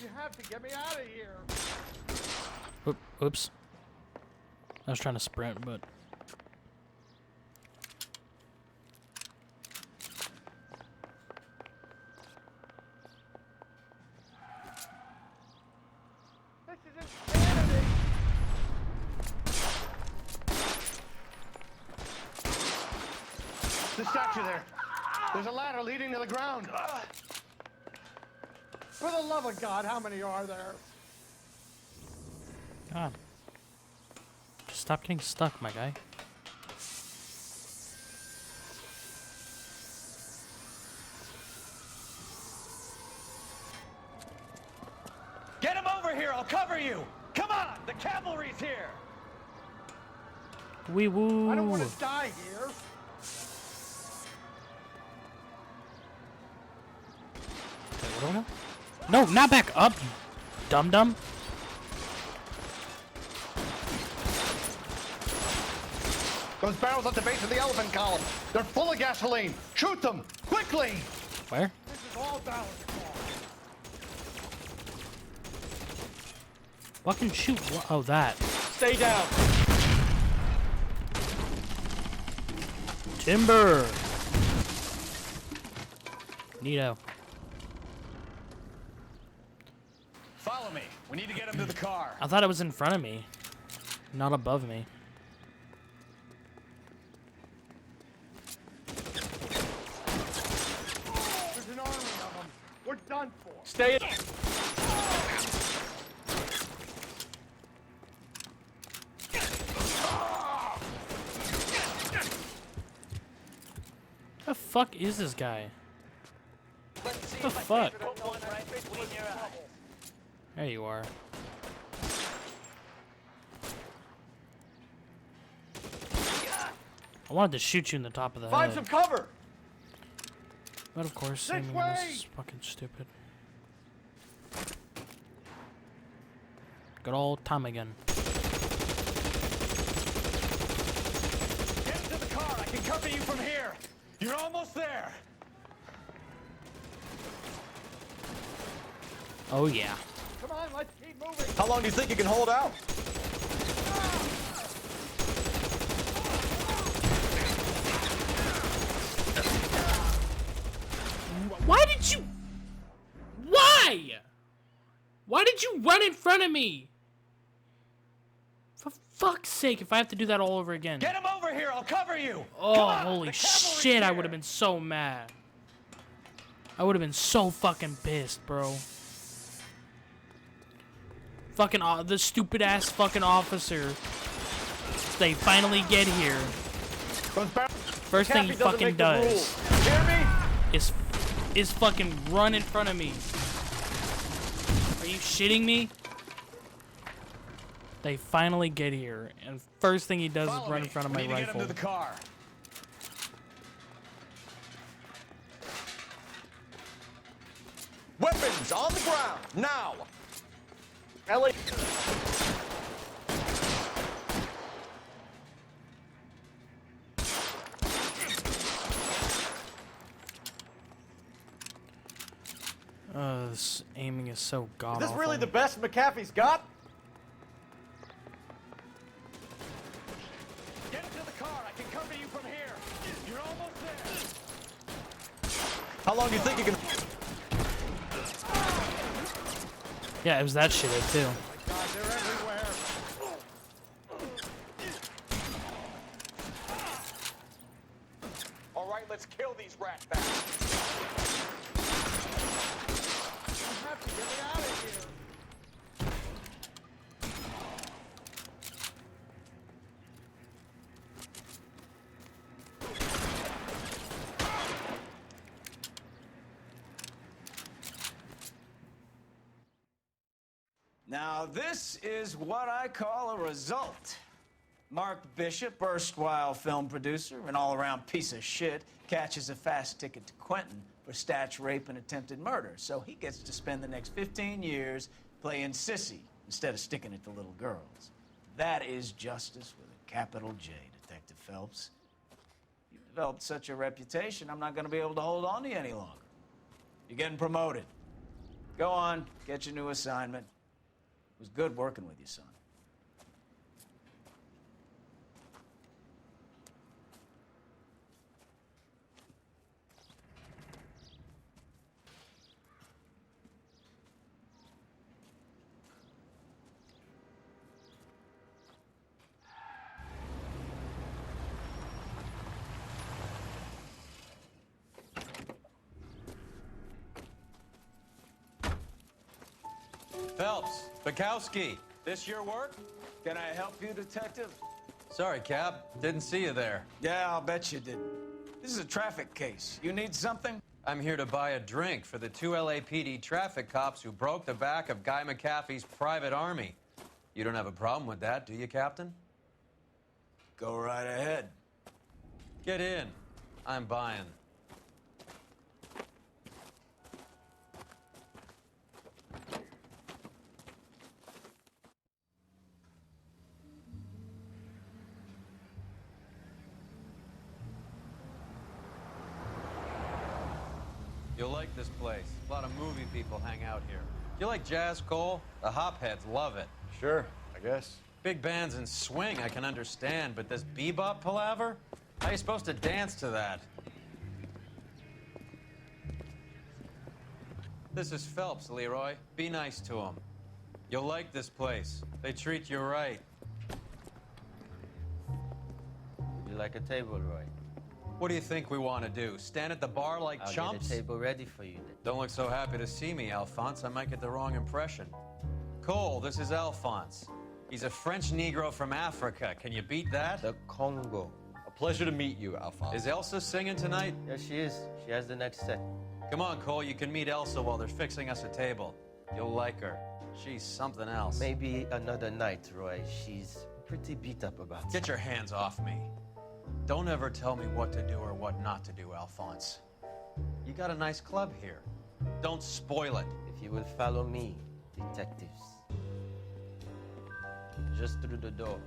You have to get me out of here. Oops. I was trying to sprint, but... This is insanity. The statue there. There's a ladder leading to the ground. For the love of God, how many are there? God. Just stop getting stuck, my guy. Get him over here, I'll cover you! Come on, the cavalry's here! Wee woo. I don't want to die here. don't know. No, not back up, you dum-dum. Those barrels at the base of the elephant column. They're full of gasoline. Shoot them, quickly! Where? This is all balance. Fucking shoot. Oh, that. Stay down. Timber. Neato. Follow me. We need to get him to the car. I thought it was in front of me, not above me. There's an army of them. We're done for. Stay in. The fuck is this guy? What the fuck? There you are. I wanted to shoot you in the top of the Find head. some cover. But of course, This aiming way! this is fucking stupid. Good old time again. Get into the car. I can cover you from here. You're almost there. Oh yeah. Come on, let's keep moving. How long do you think you can hold out? Why did you? Why? Why did you run in front of me? For fuck's sake, if I have to do that all over again. Get him over here. I'll cover you. Oh, Come on, holy the cavalry's shit, I here. would have been so mad. I would have been so fucking pissed, bro. Fucking, the stupid ass fucking officer. They finally get here. First thing he fucking does is fucking run in front of me. Are you shitting me? They finally get here, and first thing he does is run in front of my rifle. Get him to the car. Weapons on the ground, now! Ellie. This aiming is so god Is this awful. really the best McAfee's got? Get into the car. I can cover you from here. You're almost there. How long do you think you can... Yeah, it was that shit too. God, they're everywhere. All right, let's kill these rat bastards. You have to get me out of here. Now, this is what I call a result. Mark Bishop, erstwhile film producer and all-around piece of shit, catches a fast ticket to Quentin for statch rape and attempted murder, so he gets to spend the next 15 years playing sissy instead of sticking it to little girls. That is justice with a capital J, Detective Phelps. You've developed such a reputation, I'm not going to be able to hold on to you any longer. You're getting promoted. Go on, get your new assignment. It was good working with you, son. Phelps, Bukowski. This your work? Can I help you, Detective? Sorry, Cap. Didn't see you there. Yeah, I'll bet you didn't. This is a traffic case. You need something? I'm here to buy a drink for the 2 LAPD traffic cops who broke the back of Guy McAfee's private army. You don't have a problem with that, do you, Captain? Go right ahead. Get in. I'm buying. You'll like this place. A lot of movie people hang out here. You like jazz, Cole? The hopheads love it. Sure, I guess. Big bands and swing, I can understand, but this bebop palaver? How are you supposed to dance to that? This is Phelps, Leroy. Be nice to him. You'll like this place. They treat you right. Would you like a table, Roy? What do you think we want to do? Stand at the bar like I'll chumps? get a table ready for you then. Don't look so happy to see me, Alphonse. I might get the wrong impression. Cole, this is Alphonse. He's a French Negro from Africa. Can you beat that? The Congo. A pleasure to meet you, Alphonse. Is Elsa singing tonight? Yes, she is. She has the next set. Come on, Cole. You can meet Elsa while they're fixing us a table. You'll like her. She's something else. Maybe another night, Roy. She's pretty beat up about it. Get your hands off me. Don't ever tell me what to do or what not to do, Alphonse. You got a nice club here. Don't spoil it. If you will follow me, detectives. Just through the door.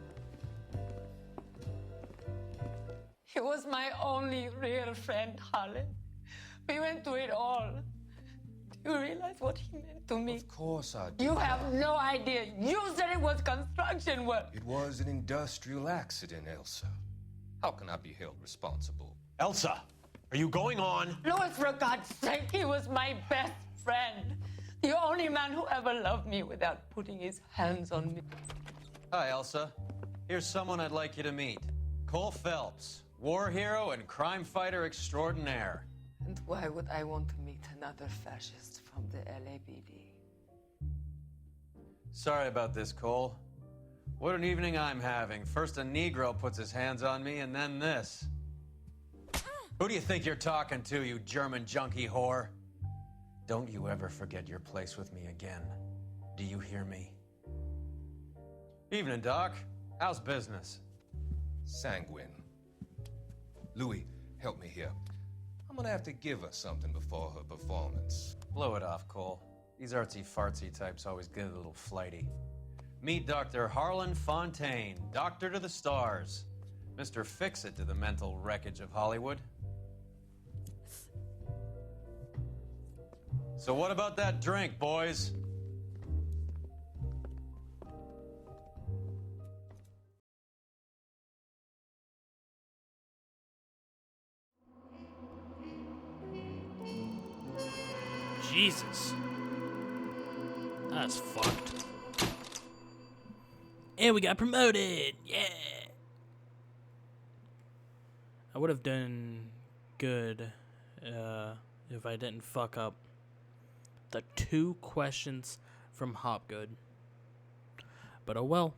He was my only real friend, Harlan. We went through it all. Do you realize what he meant to me? Of course I do. You have no idea. You said it was construction work. It was an industrial accident, Elsa. How can I be held responsible? Elsa, are you going on? Louis, for God's sake, he was my best friend. The only man who ever loved me without putting his hands on me. Hi, Elsa. Here's someone I'd like you to meet. Cole Phelps, war hero and crime fighter extraordinaire. And why would I want to meet another fascist from the LAPD? Sorry about this, Cole. What an evening I'm having. First a Negro puts his hands on me, and then this. Who do you think you're talking to, you German junkie whore? Don't you ever forget your place with me again. Do you hear me? Evening, Doc. How's business? Sanguine. Louis, help me here. I'm gonna have to give her something before her performance. Blow it off, Cole. These artsy-fartsy types always get a little flighty. Meet Dr. Harlan Fontaine, doctor to the stars. Mr. Fix-It to the mental wreckage of Hollywood. So what about that drink, boys? Jesus. That's fucked. And we got promoted! Yeah! I would have done good if I didn't fuck up the 2 questions from Hopgood. But oh well.